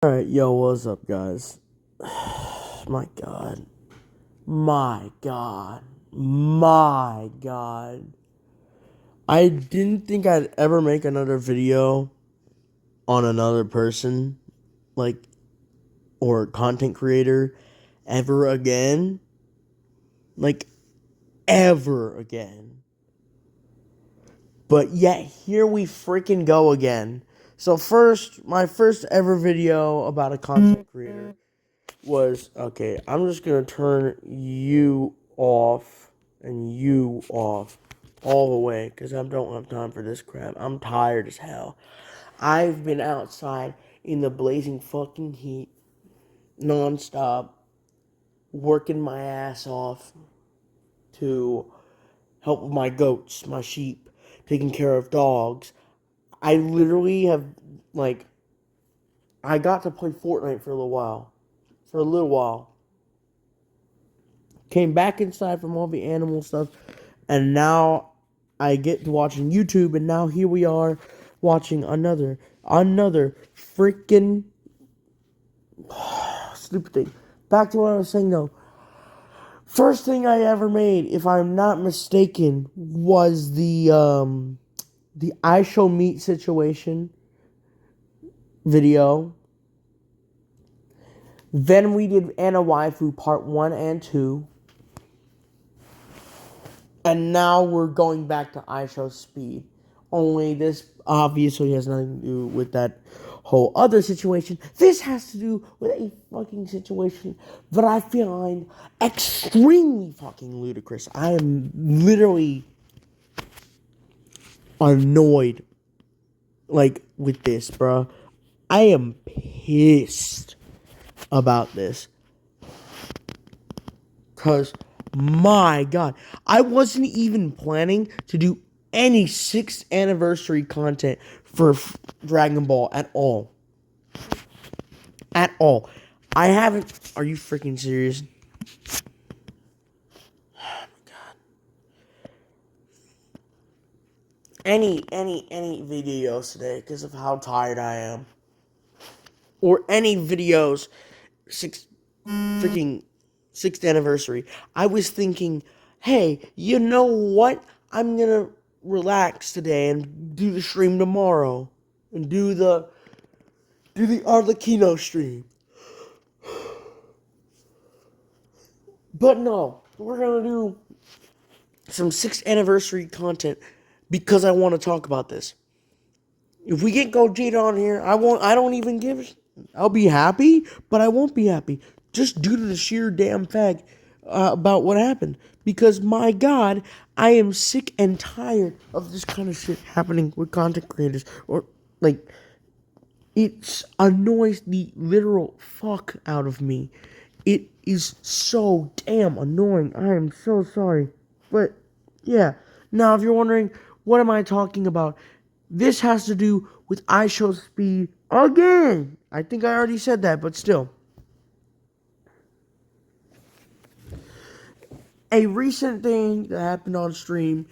Alright, yo, what's up, guys? My god. My god. My god. I didn't think I'd ever make another video on another person, like, or content creator, ever again. Like, ever again. But yet, here we freaking go again. So, my first ever video about a content creator was, okay, I'm just gonna turn you off and you off all the way because I don't have time for this crap. I'm tired as hell. I've been outside in the blazing fucking heat nonstop, working my ass off to help with my goats, my sheep, taking care of dogs. I literally have, like, I got to play Fortnite for a little while. For a little while. Came back inside from all the animal stuff, and now I get to watching YouTube, and now here we are watching another freaking stupid thing. Back to what I was saying though. First thing I ever made, if I'm not mistaken, was the I Show Meat situation video. Then we did Anna Waifu part 1 and 2. And now we're going back to IShowSpeed. Only this obviously has nothing to do with that whole other situation. This has to do with a fucking situation that I find extremely fucking ludicrous. I am literally annoyed, like, with this, bro. I am pissed about this. Because, my God, I wasn't even planning to do any 6th anniversary content for Dragon Ball at all. At all. I haven't. Are you freaking serious? Oh my God. Any videos today because of how tired I am. Or any videos, freaking 6th anniversary. I was thinking, hey, you know what? I'm gonna relax today and do the stream tomorrow. And do the Arlecchino stream. But no, we're gonna do some 6th anniversary content because I want to talk about this. If we get Gogeta on here, I don't even give. I'll be happy, but I won't be happy. Just due to the sheer damn fact about what happened. Because, my God, I am sick and tired of this kind of shit happening with content creators. Or, like, it annoys the literal fuck out of me. It is so damn annoying. I am so sorry. But, yeah. Now, if you're wondering, what am I talking about? This has to do with IShowSpeed again. I think I already said that, but still. A recent thing that happened on stream.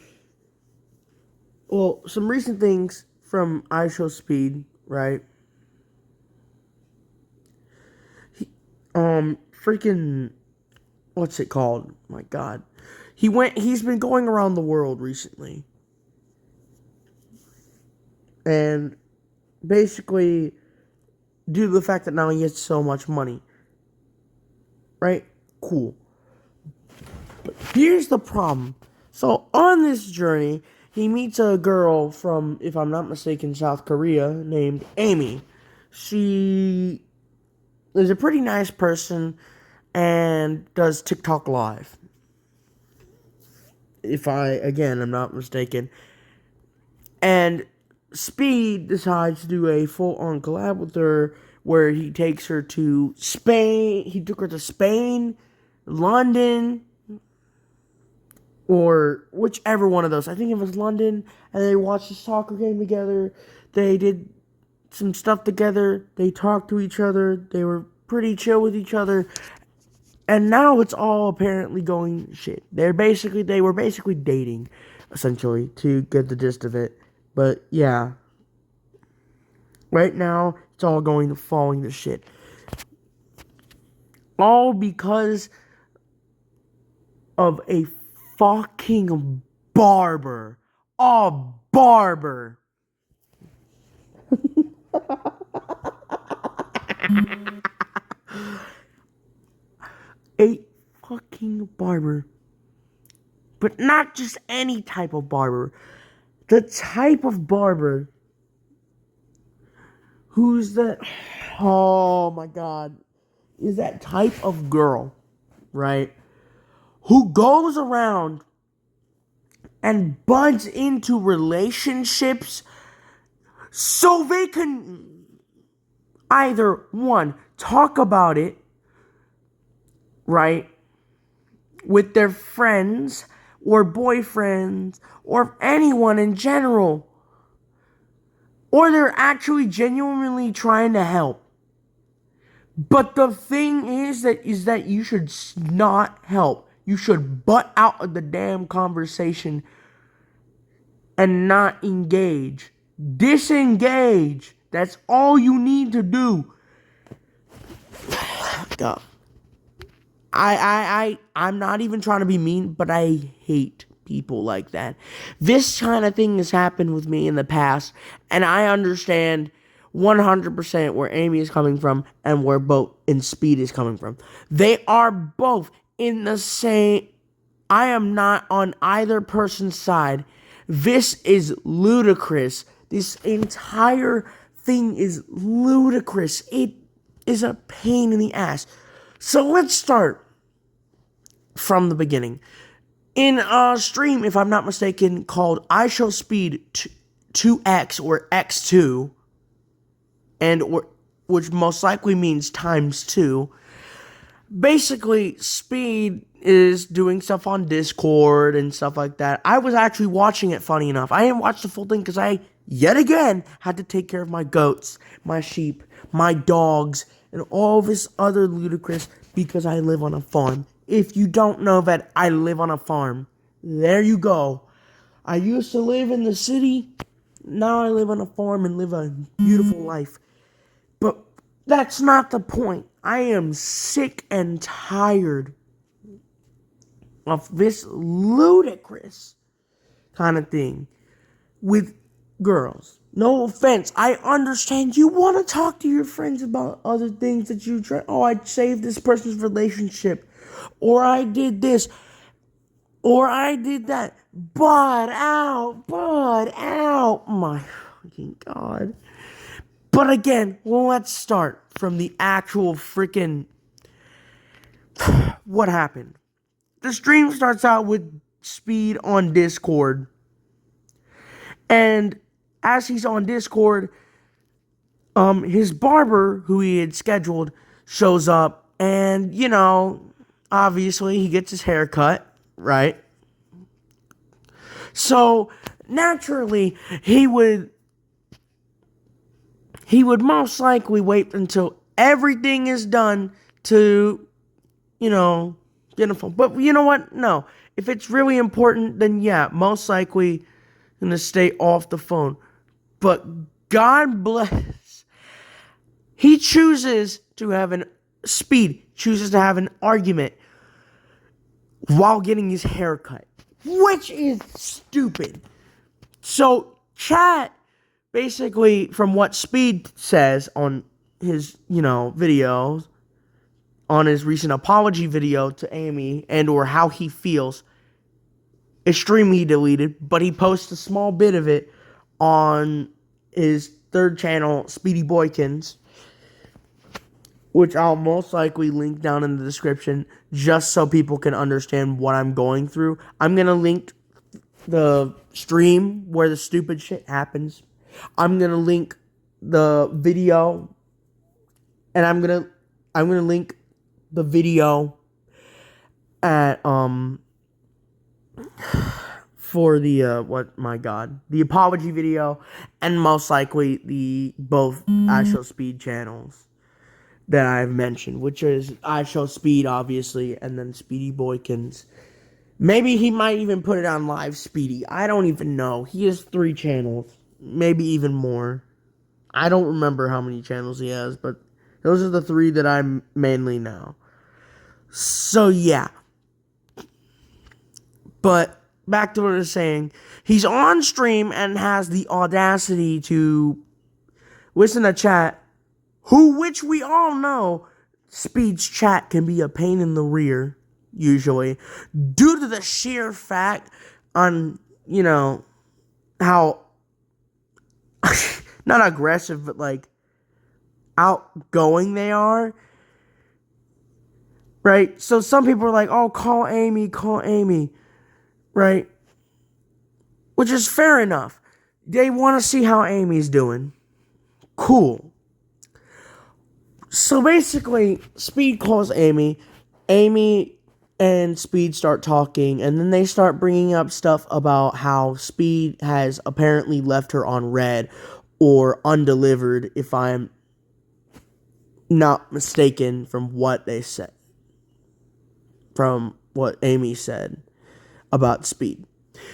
Well, some recent things from IShowSpeed, right? Freaking, what's it called? My God. He's been going around the world recently. And basically, due to the fact that now he has so much money. Right? Cool. But here's the problem. So, on this journey, he meets a girl from, if I'm not mistaken, South Korea named Amy. She is a pretty nice person and does TikTok Live. If I'm not mistaken. And Speed decides to do a full-on collab with her where he takes her to Spain. He took her to Spain, London, or whichever one of those. I think it was London, and they watched a soccer game together. They did some stuff together. They talked to each other. They were pretty chill with each other. And now it's all apparently going shit. They were basically dating, essentially, to get the gist of it. But yeah. Right now, it's all going to falling to shit. All because of a fucking barber. A barber. A fucking barber. But not just any type of barber. The type of barber who's that? Oh my god. Is that type of girl, right? Who goes around and buds into relationships so they can either, one, talk about it, right, with their friends or boyfriends or anyone in general, or they're actually genuinely trying to help. But the thing is that you should not help. You should butt out of the damn conversation and not engage. Disengage. That's all you need to do. God. I'm not even trying to be mean, but I hate people like that. This kind of thing has happened with me in the past, and I understand 100% where Amy is coming from and where Boat and Speed is coming from. They are both in the same. I am not on either person's side. This is ludicrous. This entire thing is ludicrous. It is a pain in the ass. So let's start from the beginning. In a stream, if I'm not mistaken, called IShowSpeed 2X or X2, which most likely means times 2. Basically, Speed is doing stuff on Discord and stuff like that. I was actually watching it, funny enough. I didn't watch the full thing because I, yet again, had to take care of my goats, my sheep, my dogs, and all this other ludicrous because I live on a farm. If you don't know that I live on a farm, there you go. I used to live in the city. Now I live on a farm and live a beautiful life. But that's not the point. I am sick and tired of this ludicrous kind of thing with girls. No offense. I understand you want to talk to your friends about other things that you try. Oh, I saved this person's relationship. Or I did this. Or I did that. But out. My fucking God. But again, let's start from the actual freaking what happened. The stream starts out with Speed on Discord. And as he's on Discord, his barber, who he had scheduled, shows up. And, obviously he gets his hair cut, right? So, naturally, he would most likely wait until everything is done to, get a phone. But you know what? No. If it's really important, then yeah, most likely gonna stay off the phone. But God bless. He chooses to have chooses to have an argument while getting his hair cut, which is stupid. So, chat, basically, from what Speed says on his, videos, on his recent apology video to Amy, and or how he feels, extremely deleted, but he posts a small bit of it on his third channel, Speedy Boykins, which I'll most likely link down in the description just so people can understand what I'm going through. I'm going to link the stream where the stupid shit happens. I'm going to link the video, and I'm going to link the video at for the the apology video, and most likely the both IShowSpeed channels that I've mentioned, which is IShowSpeed, obviously, and then Speedy Boykins. Maybe he might even put it on Live Speedy. I don't even know. He has 3 channels, maybe even more. I don't remember how many channels he has, but those are the 3 that I mainly know. So yeah. But back to what I was saying. He's on stream and has the audacity to listen to chat, which we all know Speed's chat can be a pain in the rear, usually, due to the sheer fact on, how, not aggressive, but like, outgoing they are. Right? So some people are like, oh, call Amy. Right? Which is fair enough. They want to see how Amy's doing. Cool. So basically, Speed calls Amy. Amy and Speed start talking, and then they start bringing up stuff about how Speed has apparently left her on red or undelivered, if I'm not mistaken from what they said. From what Amy said about Speed.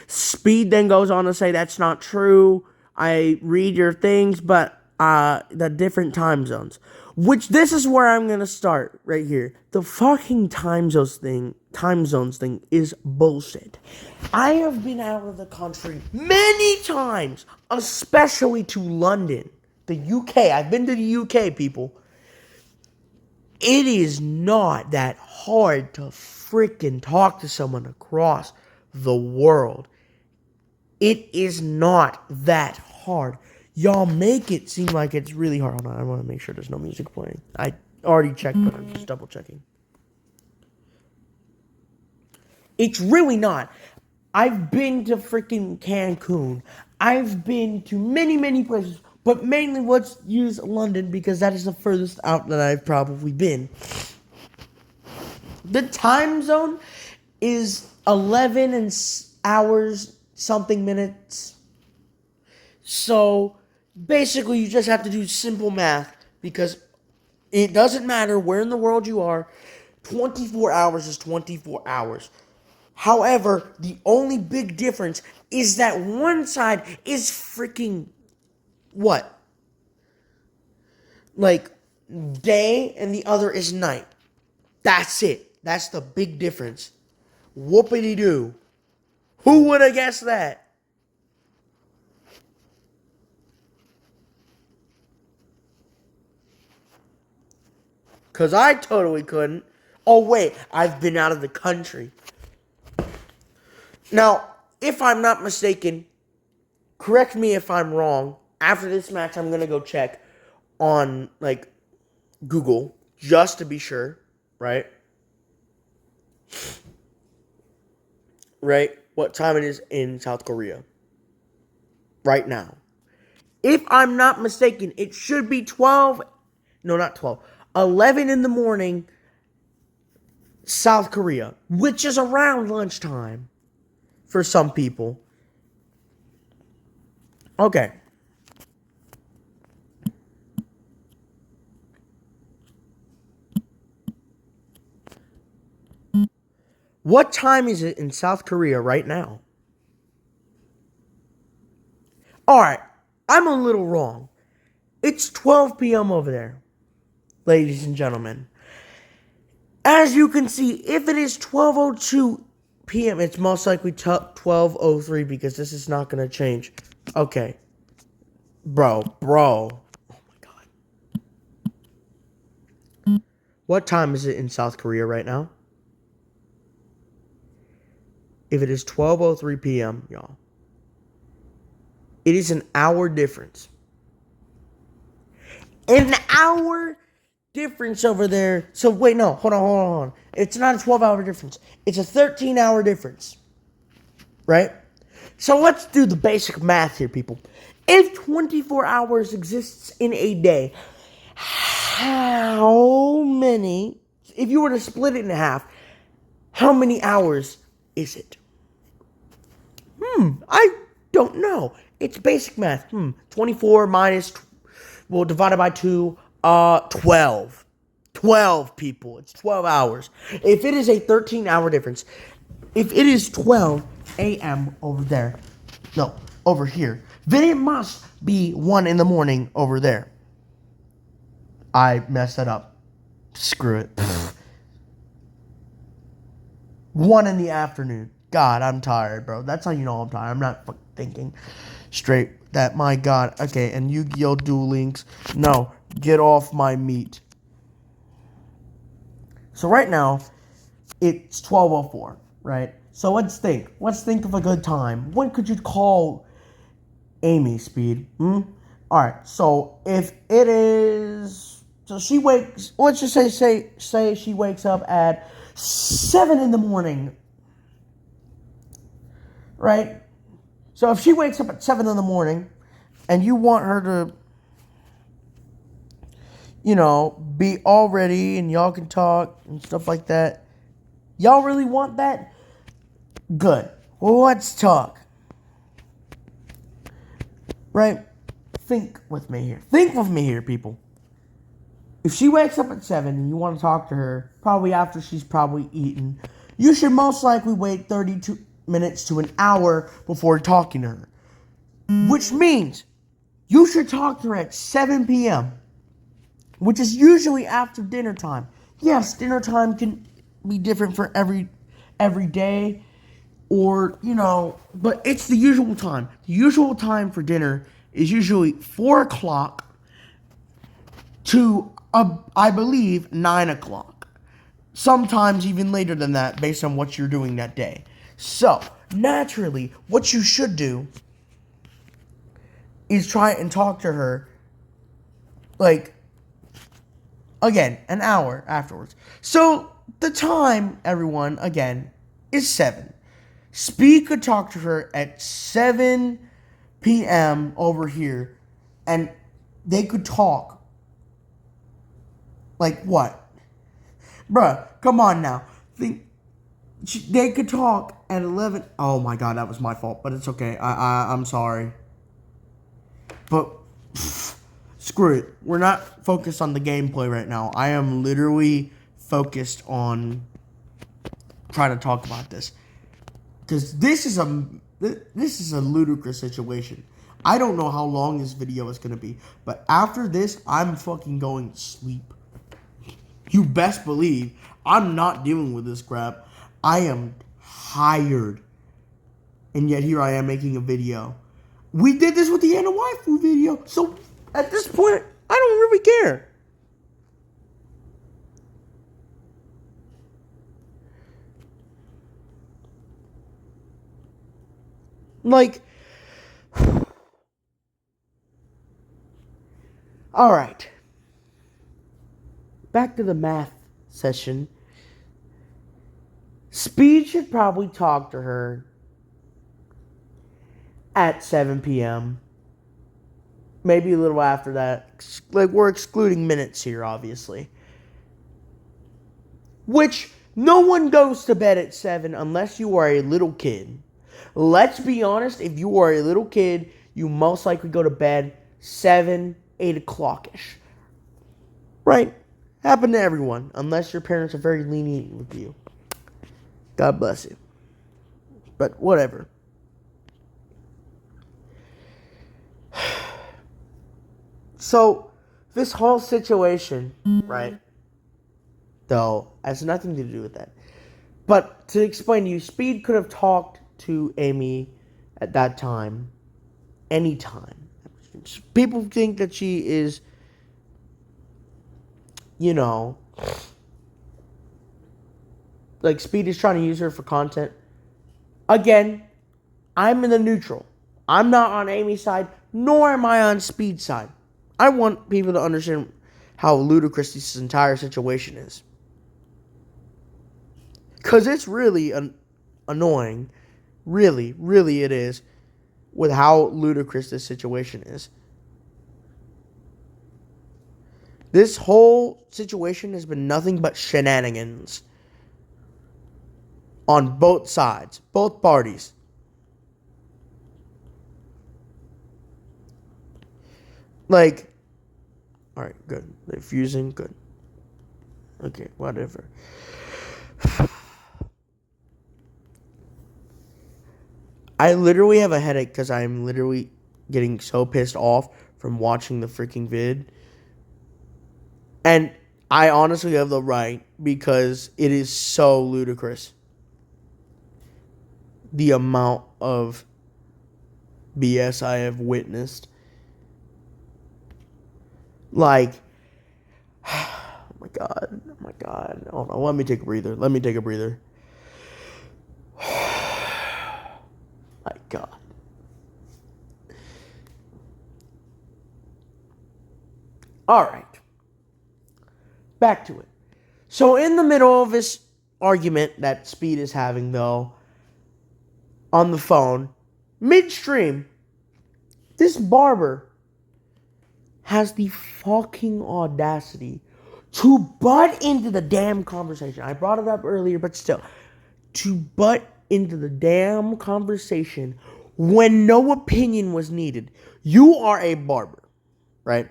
Speed then goes on to say that's not true. I read your things, but the different time zones. Which this is where I'm gonna start right here. The fucking time zones thing is bullshit. I have been out of the country many times, especially to London, the UK. I've been to the UK, people. It is not that hard to freaking talk to someone across the world. It is not that hard. Y'all make it seem like it's really hard. Hold on, I want to make sure there's no music playing. I already checked, but I'm just double checking. It's really not. I've been to freaking Cancun. I've been to many, many places. But mainly let's use London because that is the furthest out that I've probably been. The time zone is 11 hours something minutes. So basically you just have to do simple math because it doesn't matter where in the world you are. 24 hours is 24 hours. However, the only big difference is that one side is freaking what? Like day and the other is night. That's it. That's the big difference. Whoopity doo. Who would have guessed that? Because I totally couldn't. Oh, wait. I've been out of the country. Now, if I'm not mistaken, correct me if I'm wrong. After this match, I'm going to go check on, like, Google, just to be sure, right? Right? What time it is in South Korea. Right now. If I'm not mistaken, it should be 12. No, not 12. 11 in the morning, South Korea, which is around lunchtime for some people. Okay. What time is it in South Korea right now? Alright, I'm a little wrong. It's 12 p.m. over there, ladies and gentlemen. As you can see, if it is 12:02 p.m., it's most likely 12:03 because this is not going to change. Okay. Bro. Oh my god. What time is it in South Korea right now? If it is 12:03 p.m., y'all, it is an hour difference. An hour difference over there. So wait, no, hold on. It's not a 12-hour difference. It's a 13-hour difference. Right? So let's do the basic math here, people. If 24 hours exists in a day, how many, if you were to split it in half, how many hours is it? I don't know. It's basic math. 24 minus, divided by 2, 12. 12, people. It's 12 hours. If it is a 13-hour difference, if it is 12 a.m. over there, no, over here, then it must be 1 in the morning over there. I messed that up. Screw it. 1 in the afternoon. God, I'm tired, bro. That's how you know I'm tired. I'm not thinking straight. That, my God. Okay, and Yu-Gi-Oh! Duel Links. No, get off my meat. So right now, it's 12:04, right? So let's think. Let's think of a good time. When could you call Amy, Speed? Alright, so if it is... So she wakes... Let's just say she wakes up at 7 in the morning. Right? So if she wakes up at 7 in the morning and you want her to, be all ready and y'all can talk and stuff like that, y'all really want that? Good. Well, let's talk. Right? Think with me here. Think with me here, people. If she wakes up at 7 and you want to talk to her, probably after she's probably eaten, you should most likely wait 32 minutes to an hour before talking to her. Which means you should talk to her at 7 p.m., which is usually after dinner time. Yes, dinner time can be different for every day, or, but it's the usual time. The usual time for dinner is usually 4 o'clock to, I believe, 9 o'clock. Sometimes even later than that, based on what you're doing that day. So, naturally, what you should do is try and talk to her, again, an hour afterwards. So, the time, everyone, again, is 7. Speed could talk to her at 7 p.m. over here, and they could talk. Like what? Bruh, come on now. They could talk at 11. Oh my God, that was my fault, but it's okay. I'm sorry. But screw it. We're not focused on the gameplay right now. I am literally focused on trying to talk about this, because this is a ludicrous situation. I don't know how long this video is gonna be, but after this, I'm fucking going to sleep. You best believe I'm not dealing with this crap. I am tired, and yet here I am making a video. We did this with the Anna Waifu video, so at this point, I don't really care. Alright. Back to the math session. Speed should probably talk to her at 7 p.m. Maybe a little after that. We're excluding minutes here, obviously. Which, no one goes to bed at 7 unless you are a little kid. Let's be honest, if you are a little kid, you most likely go to bed 7, 8 o'clock-ish. Right? Happen to everyone, unless your parents are very lenient with you. God bless you. But whatever. So, this whole situation, right, though, has nothing to do with that. But to explain to you, Speed could have talked to Amy at that time, anytime. People think that she is, Speed is trying to use her for content. Again, I'm in the neutral. I'm not on Amy's side, nor am I on Speed's side. I want people to understand how ludicrous this entire situation is. Because it's really annoying. Really, really it is. With how ludicrous this situation is. This whole situation has been nothing but shenanigans. On both sides. Both parties. Alright, good. They're fusing, good. Okay, whatever. I literally have a headache because I'm literally getting so pissed off from watching the freaking vid. And I honestly have the right because it is so ludicrous. The amount of BS I have witnessed. Like, oh my god, oh my god. Hold on, let me take a breather. My god. Alright. Back to it. So in the middle of this argument that Speed is having, though, on the phone, midstream, this barber has the fucking audacity to butt into the damn conversation. I brought it up earlier, but still. To butt into the damn conversation when no opinion was needed. You are a barber, right?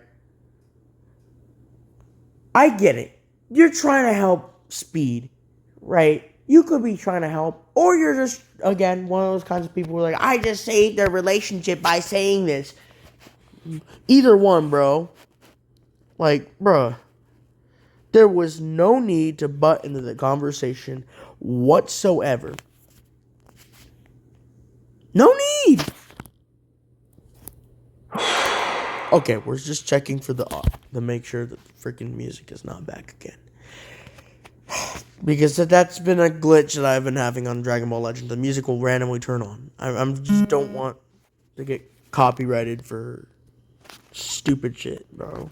I get it. You're trying to help Speed, right? You could be trying to help, or you're just, again, one of those kinds of people who are like, I just saved their relationship by saying this. Either one, bro. Like, bruh. There was no need to butt into the conversation whatsoever. No need. Okay, we're just checking for to make sure that the freaking music is not back again. Because that's been a glitch that I've been having on Dragon Ball Legends. The music will randomly turn on. I just don't want to get copyrighted for stupid shit, bro.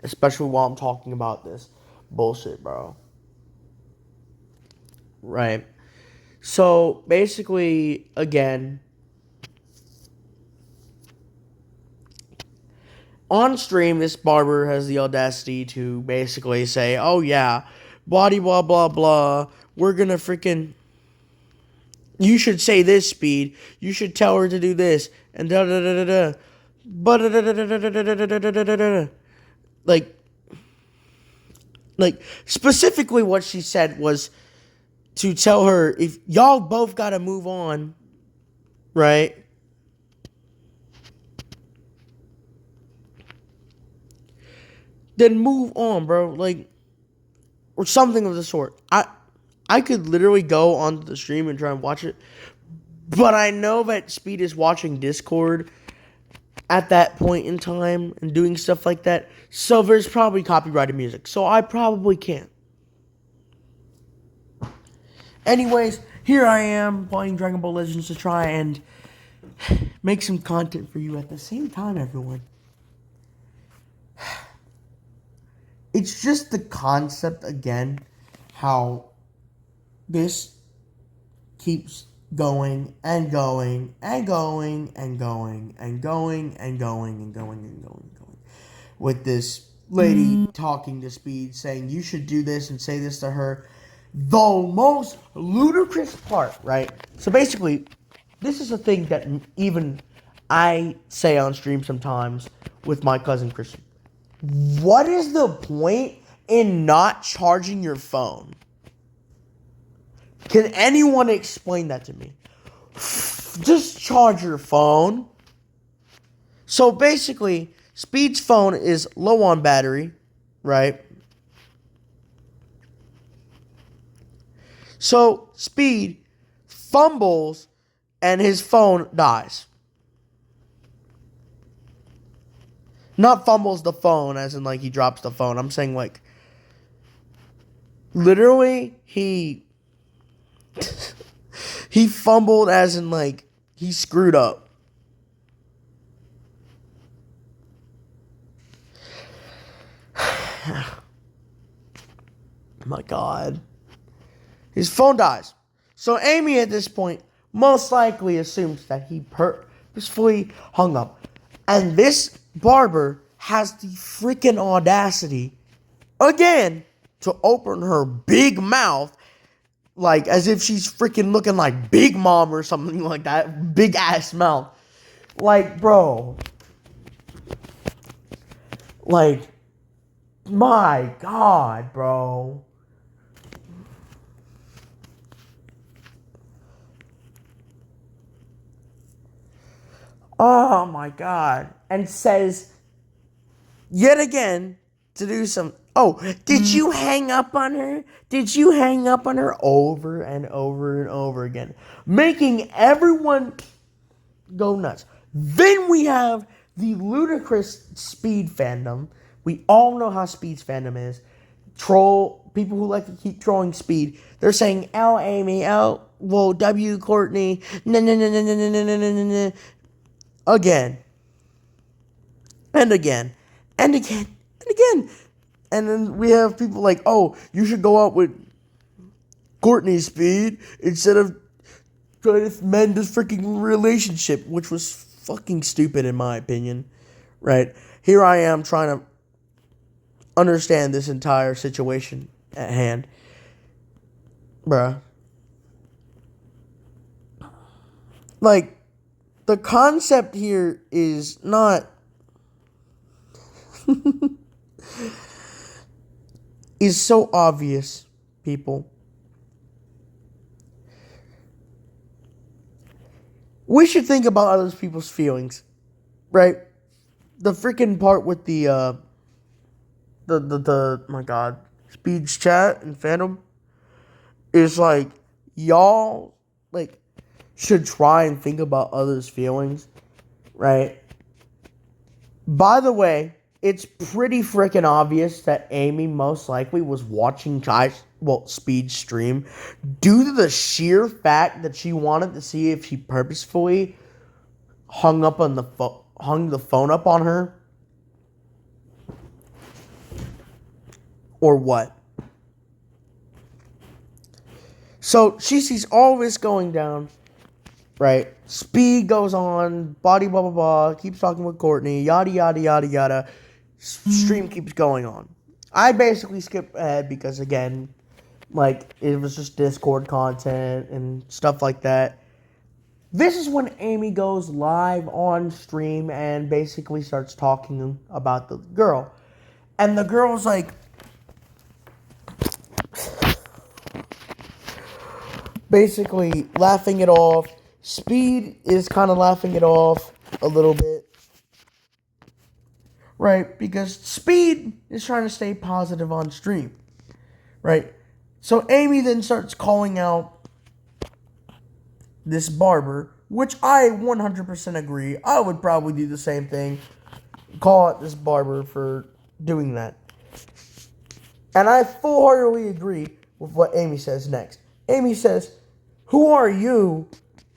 Especially while I'm talking about this bullshit, bro. Right. So, basically, again, on stream, this barber has the audacity to basically say, oh yeah, blah blah blah blah, we're gonna freaking, you should say this, Speed, you should tell her to do this, and da da da da da, but da da da da da da da da da da. Like specifically what she said was to tell her, if y'all both gotta move on, right? Then move on, bro. Like, or something of the sort. I could literally go onto the stream and try and watch it, but I know that Speed is watching Discord at that point in time and doing stuff like that, so there's probably copyrighted music, so I probably can't. Anyways, here I am playing Dragon Ball Legends to try and make some content for you at the same time, everyone. It's just the concept, again, how this keeps going and going and going and going and going and going and going and going and going. With this lady talking to Speed, saying you should do this and say this to her. The most ludicrous part, right? So basically, this is a thing that even I say on stream sometimes with my cousin Christian. What is the point in not charging your phone? Can anyone explain that to me? Just charge your phone. So basically, Speed's phone is low on battery, right? So Speed fumbles and his phone dies. Not fumbles the phone as in like he drops the phone. I'm saying like literally he fumbled as in like he screwed up. My God. His phone dies. So Amy at this point most likely assumes that he purposefully hung up. And this barber has the freaking audacity, again, to open her big mouth like as if she's freaking looking like Big Mom or something like that. Big ass mouth. Like, bro. Like, my God, bro. Oh my God. And says yet again to do some. Oh, did you hang up on her? Did you hang up on her? Over and over and over again. Making everyone go nuts. Then we have the ludicrous Speed fandom. We all know how Speed's fandom is. Troll people who like to keep trolling Speed. They're saying L Amy, L well W Courtney, no, again and again and again and again. And then we have people like, oh, you should go out with Courtney Speed instead of trying to mend this freaking relationship, which was fucking stupid in my opinion. Right? Here I am trying to understand this entire situation at hand. Bruh. Like, the concept here is not is so obvious, people. We should think about other people's feelings, right? The freaking part with the my God, Speed's chat and fandom is like, y'all like should try and think about others' feelings, right? By the way, it's pretty freaking obvious that Amy most likely was watching Speed's stream due to the sheer fact that she wanted to see if she purposefully hung the phone up on her or what. So she sees all this going down, right? Speed goes on, blah blah blah, keeps talking with Courtney, yada yada yada yada. Stream keeps going on. I basically skipped ahead because, again, like, it was just Discord content and stuff like that. This is when Amy goes live on stream and basically starts talking about the girl. And the girl's like, basically laughing it off. Speed is kind of laughing it off a little bit. Right? Because Speed is trying to stay positive on stream. Right? So Amy then starts calling out this barber, which I 100% agree. I would probably do the same thing. Call out this barber for doing that. And I full-heartedly agree with what Amy says next. Amy says, who are you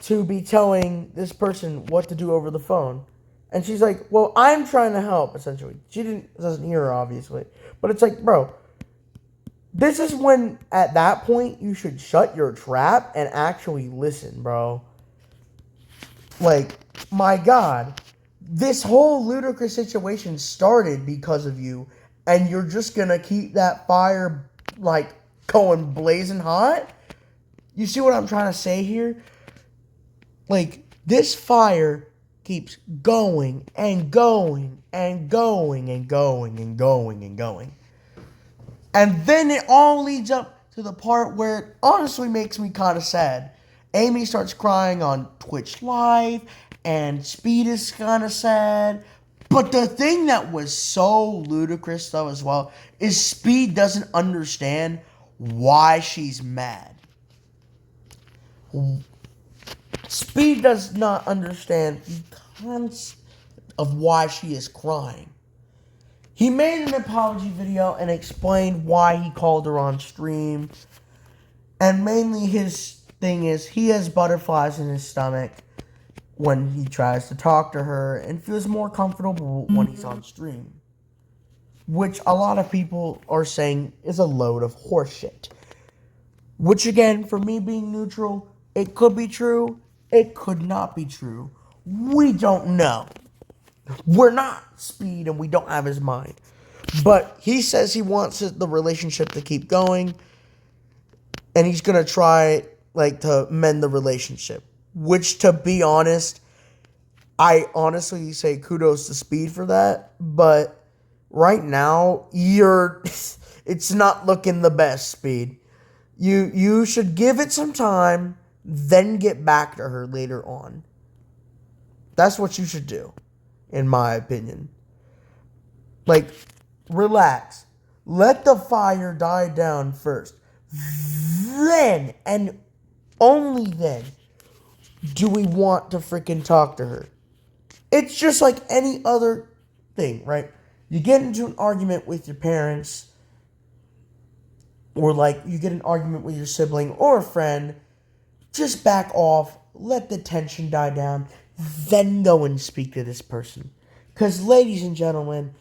to be telling this person what to do over the phone? And she's like, well, I'm trying to help, essentially. She doesn't hear her, obviously. But it's like, bro, this is when, at that point, you should shut your trap and actually listen, bro. Like, my God. This whole ludicrous situation started because of you, and you're just gonna keep that fire, like, going blazing hot? You see what I'm trying to say here? Like, this fire keeps going and going and going and going and going and going. And then it all leads up to the part where it honestly makes me kind of sad. Amy starts crying on Twitch Live, and Speed is kind of sad. But the thing that was so ludicrous, though, as well, is Speed doesn't understand why she's mad. Speed does not understand the concept of why she is crying. He made an apology video and explained why he called her on stream. And mainly his thing is he has butterflies in his stomach when he tries to talk to her and feels more comfortable when he's on stream. Which a lot of people are saying is a load of horseshit. Which, again, for me being neutral, it could be true, it could not be true. We don't know. We're not Speed and we don't have his mind. But he says he wants the relationship to keep going. And he's going to try, like, to mend the relationship. Which, to be honest, I honestly say kudos to Speed for that. But right now, it's not looking the best, Speed. You should give it some time, then get back to her later on. That's what you should do, in my opinion. Like, relax. Let the fire die down first. Then, and only then, do we want to freaking talk to her. It's just like any other thing, right? You get into an argument with your parents, or like you get an argument with your sibling or a friend, just back off, let the tension die down, then go and speak to this person. Because, ladies and gentlemen,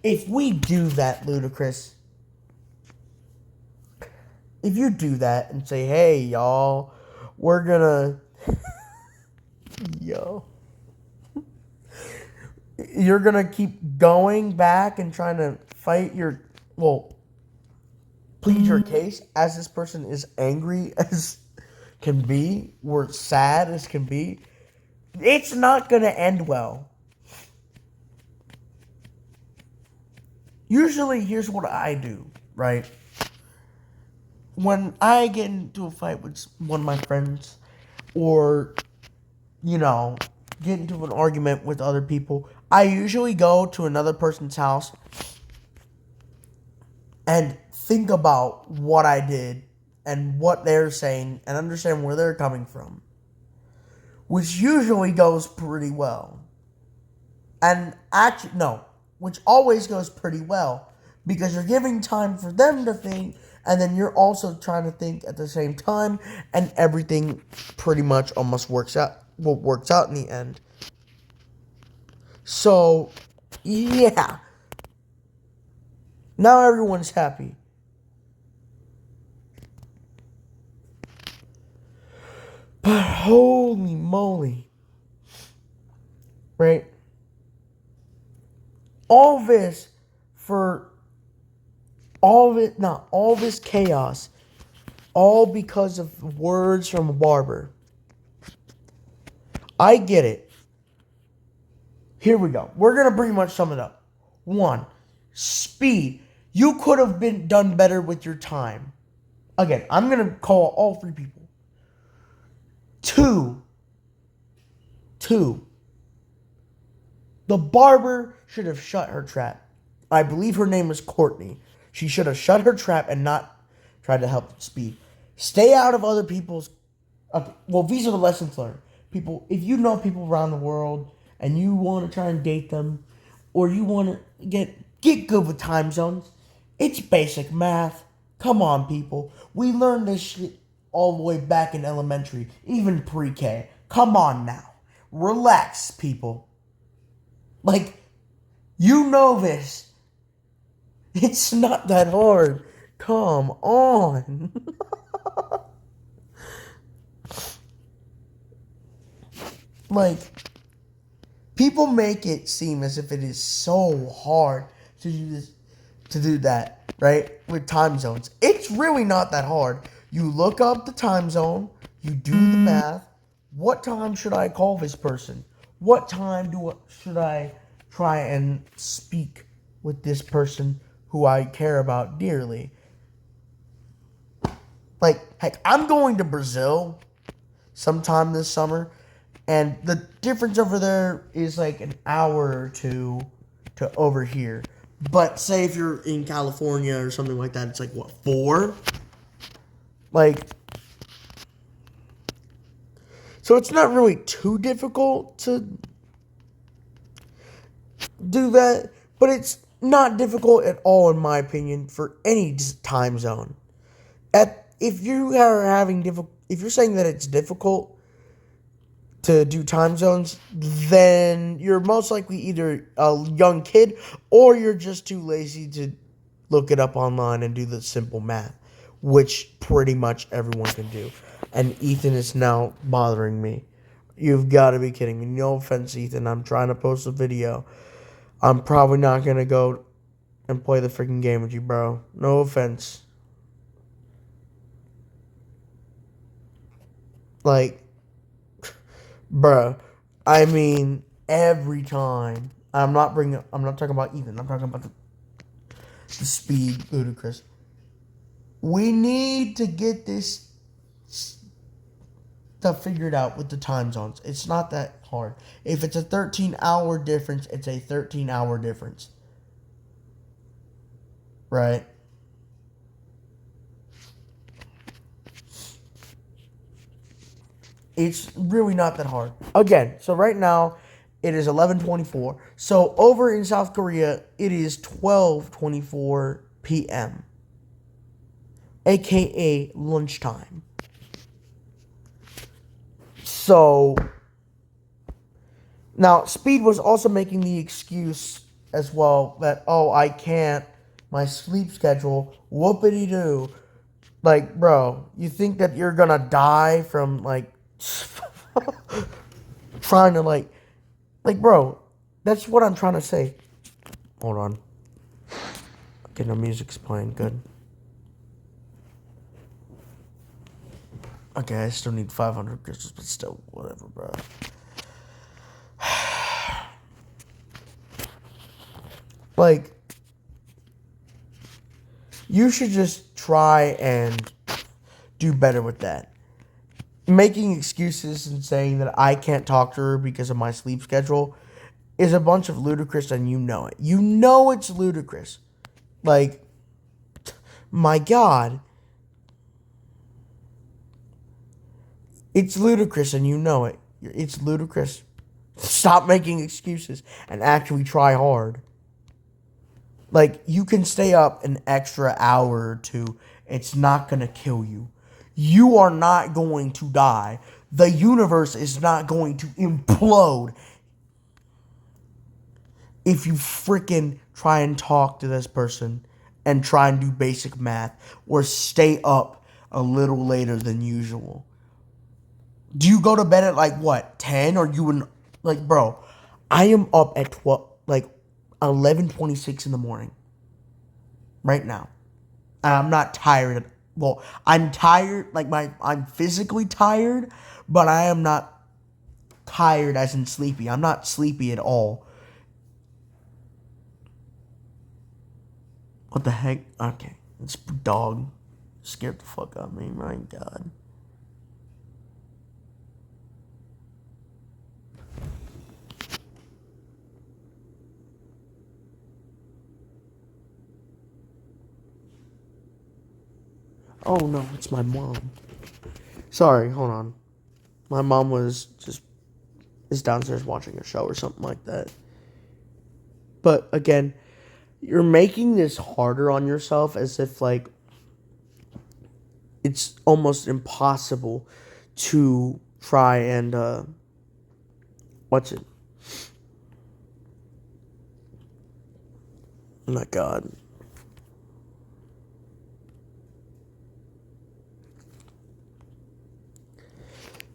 if we do that, Ludacris, if you do that and say, hey, y'all, we're gonna, yo, you're gonna keep going back and trying to fight plead your case as this person is angry as can be, or sad as can be, it's not gonna end well. Usually, here's what I do, right? When I get into a fight with one of my friends, or, get into an argument with other people, I usually go to another person's house and think about what I did and what they're saying and understand where they're coming from, which usually goes pretty well. And actually, no, which always goes pretty well, because you're giving time for them to think, and then you're also trying to think at the same time, and everything pretty much almost works out in the end. So, yeah. Now everyone's happy. But holy moly. Right? All this chaos, all because of words from a barber. I get it. Here we go. We're going to pretty much sum it up. 1, speed. You could have been done better with your time. Again, I'm going to call all 3 people. 2, the barber should have shut her trap. I believe her name was Courtney. She should have shut her trap and not tried to help Speed. Stay out of other people's... these are the lessons learned. People, if you know people around the world and you want to try and date them, or you want to get good with time zones, it's basic math. Come on, people. We learned this shit all the way back in elementary, even pre-K. Come on now. Relax, people. Like, you know this. It's not that hard. Come on. Like, people make it seem as if it is so hard to do that, right? With time zones. It's really not that hard. You look up the time zone, you do the math. What time should I call this person? What time should I try and speak with this person who I care about dearly? Like, heck, I'm going to Brazil sometime this summer, and the difference over there is like an hour or 2 to over here. But say if you're in California or something like that, it's like, what, 4? Like, so it's not really too difficult to do that, but it's not difficult at all, in my opinion, for any time zone. If you're saying that it's difficult to do time zones, then you're most likely either a young kid or you're just too lazy to look it up online and do the simple math, which pretty much everyone can do. And Ethan is now bothering me. You've got to be kidding me. No offense, Ethan. I'm trying to post a video. I'm probably not going to go and play the freaking game with you, bro. No offense. Like, bruh, I mean, every time. I'm not talking about Ethan. I'm talking about the Speed Ludacris. We need to get this to figure it out with the time zones. It's not that hard. If it's a 13-hour difference, it's a 13-hour difference. Right? It's really not that hard. Again, so right now it is 11:24. So over in South Korea, it is 12:24 p.m. aka lunchtime. So now Speed was also making the excuse as well that, oh, I can't, my sleep schedule, whoopity doo. Like, bro, you think that you're gonna die from like trying to like, bro, that's what I'm trying to say. Hold on. Okay, the music's playing. Good. Okay, I still need 500 crystals, but still, whatever, bro. Like, you should just try and do better with that. Making excuses and saying that I can't talk to her because of my sleep schedule is a bunch of ludicrous, and you know it. You know it's ludicrous. Like, my God. It's ludicrous, and you know it. It's ludicrous. Stop making excuses and actually try hard. Like, you can stay up an extra hour or two. It's not going to kill you. You are not going to die. The universe is not going to implode if you freaking try and talk to this person and try and do basic math or stay up a little later than usual. Do you go to bed at like what, 10? Or you would, like, bro, I am up at 12, like 11:26 in the morning right now. And I'm not tired. Well, I'm tired, like I'm physically tired, but I am not tired as in sleepy. I'm not sleepy at all. What the heck? Okay, it's dog. Scared the fuck out of me. My God. Oh no, it's my mom. Sorry, hold on. My mom is downstairs watching a show or something like that. But again, you're making this harder on yourself as if like it's almost impossible to try and what's it? Oh my God.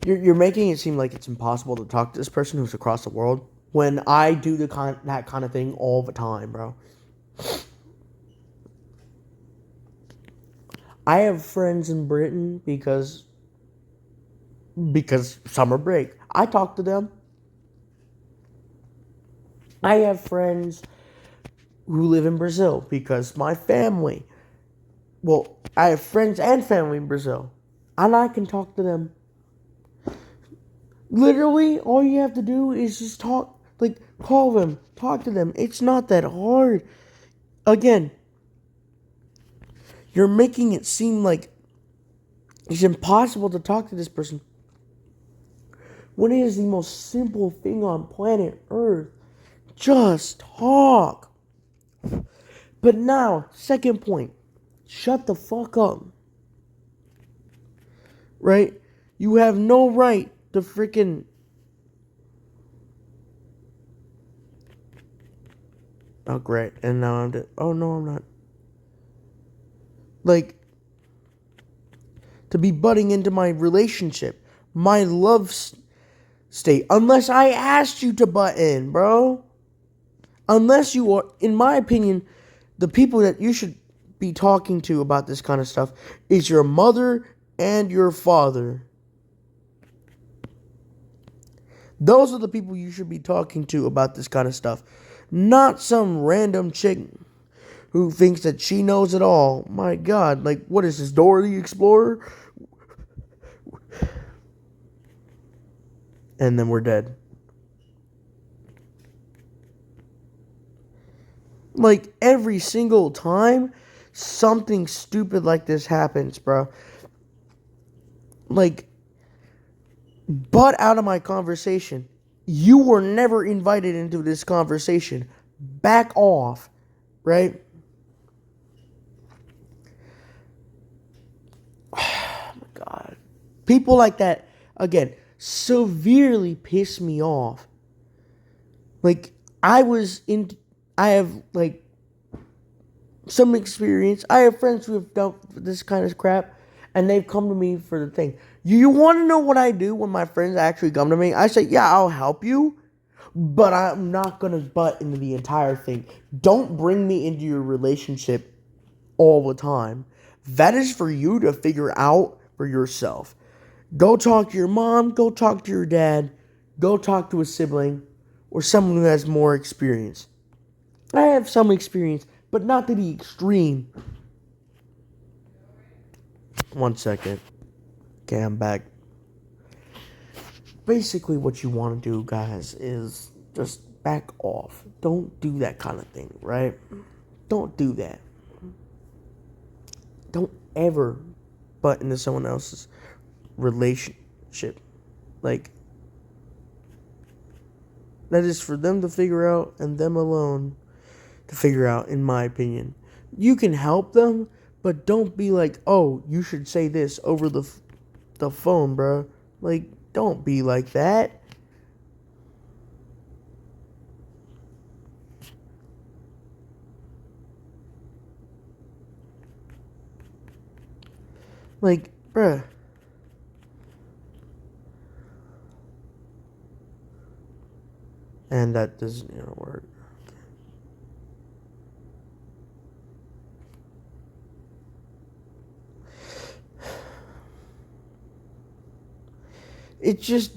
You're making it seem like it's impossible to talk to this person who's across the world when I do that kind of thing all the time, bro. I have friends in Britain because summer break. I talk to them. I have friends who live in Brazil because my family. Well, I have friends and family in Brazil, and I can talk to them. Literally, all you have to do is just talk, like, call them, talk to them. It's not that hard. Again, you're making it seem like it's impossible to talk to this person when it is the most simple thing on planet Earth. Just talk. But now, second point, shut the fuck up. Right? You have no right to freaking... Oh, great. And now I'm... Oh, no, I'm not. Like, to be butting into my relationship, my love state, unless I asked you to butt in, bro. Unless you are, in my opinion, the people that you should be talking to about this kind of stuff is your mother and your father. Those are the people you should be talking to about this kind of stuff. Not some random chick who thinks that she knows it all. My God, like, what is this, Dora the Explorer? and then we're dead. Like, every single time something stupid like this happens, bro. Like, butt out of my conversation. You were never invited into this conversation. Back off, right? Oh my God. People like that, again, severely piss me off. Like, I have, like, some experience. I have friends who have dealt with this kind of crap, and they've come to me for the thing. You want to know what I do when my friends actually come to me? I say, yeah, I'll help you, but I'm not going to butt into the entire thing. Don't bring me into your relationship all the time. That is for you to figure out for yourself. Go talk to your mom, go talk to your dad, go talk to a sibling, or someone who has more experience. I have some experience, but not to the extreme. 1 second. Okay, I'm back. Basically, what you want to do, guys, is just back off. Don't do that kind of thing, right? Don't do that. Don't ever butt into someone else's relationship. Like, that is for them to figure out, and them alone to figure out, in my opinion. You can help them, but don't be like, oh, you should say this over the phone, bro. Like, don't be like that. Like, bruh. And that doesn't even work. It just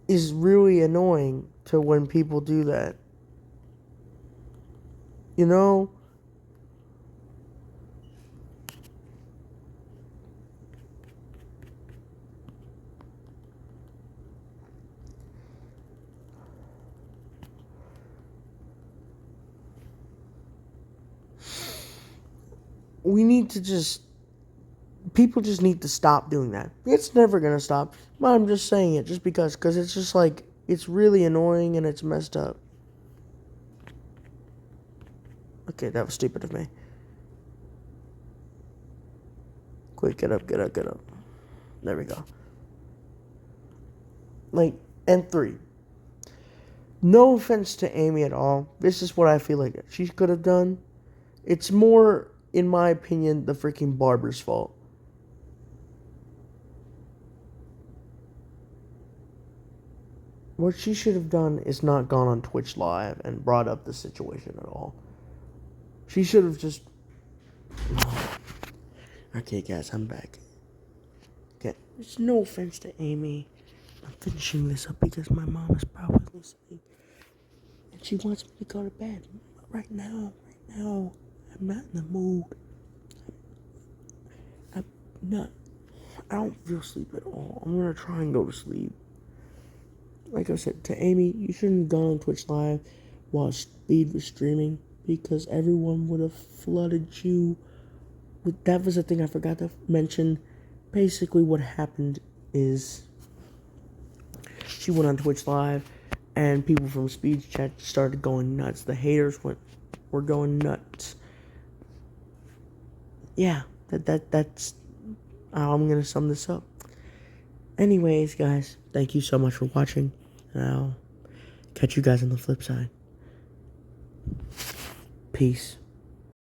is really annoying to when people do that. You know? We need to just... People just need to stop doing that. It's never gonna stop. But I'm just saying it just because it's just like, it's really annoying and it's messed up. Okay, that was stupid of me. Quick, get up, get up, get up. There we go. Like, and 3. No offense to Amy at all. This is what I feel like she could have done. It's more, in my opinion, the freaking barber's fault. What she should have done is not gone on Twitch Live and brought up the situation at all. She should have just... Okay, guys, I'm back. Okay, there's no offense to Amy. I'm finishing this up because my mom is probably listening. And she wants me to go to bed. Right now, I'm not in the mood. I'm not... I don't feel sleep at all. I'm gonna try and go to sleep. Like I said, to Amy, you shouldn't have gone on Twitch Live while Speed was streaming, because everyone would have flooded you with... That was the thing I forgot to mention. Basically, what happened is she went on Twitch Live, and people from Speed's chat started going nuts. The haters were going nuts. Yeah, that's how I'm gonna sum this up. Anyways, guys, thank you so much for watching, and I'll catch you guys on the flip side. Peace.